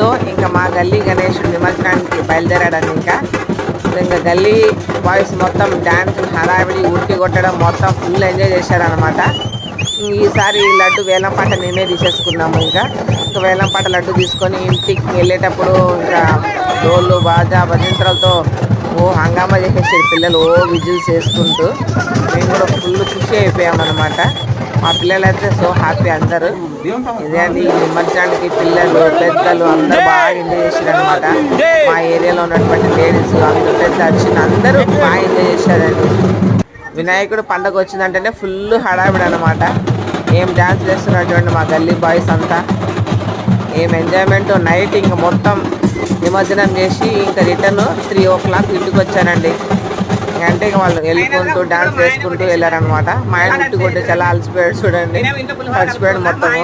So ఇంకా మా గల్లీ గణేషుడు నిమజ్జనానికి బయలుదేరాడని ఇంకా గల్లీ బాయ్స్ మొత్తం డ్యాన్స్ హడావిడి ఉట్టి కొట్టడం మొత్తం ఫుల్ ఎంజాయ్ చేశారనమాట. ఈసారి లడ్డు వేలం పాట మేమే తీసేసుకున్నాము. ఇంకా వేలం పాట లడ్డు తీసుకొని ఇంటికి వెళ్ళేటప్పుడు ఇంకా డోళ్ళు బాజా భజంత్రాలతో హంగామా చేసేసారు పిల్లలు, విజిల్స్ వేసుకుంటూ. మేము కూడా ఫుల్ ఖుషి అయిపోయామన్నమాట. మా పిల్లలు అయితే సో హ్యాపీ అందరూ. ఇదే అండి నిమజ్జనానికి పిల్లలు పెద్దలు అందరూ బాగా ఎంజాయ్ చేశారు అనమాట. మా ఏరియాలో ఉన్నటువంటి లేడీస్ అందరూ పెద్ద చిన్న అందరూ బాగా ఎంజాయ్ చేశారండి. వినాయకుడు పండుగ వచ్చిందంటేనే ఫుల్ హడావిడి అనమాట. ఏం డ్యాన్స్ చేస్తున్నటువంటి మా గల్లీ బాయ్స్ అంతా ఏం ఎంజాయ్మెంట్. నైట్ ఇంకా మొత్తం నిమజ్జనం చేసి ఇంకా రిటర్న్ 3 o'clock ఇంటికి వచ్చానండి. అంటే ఇక వాళ్ళు వెళ్ళుకుంటూ డ్యాన్స్ వేసుకుంటూ వెళ్ళారనమాట. మా ఆయన ఇంటికి కొట్టే చాలా అలసిపోయాడు చూడండి, అలసిపోయాడు మొత్తము.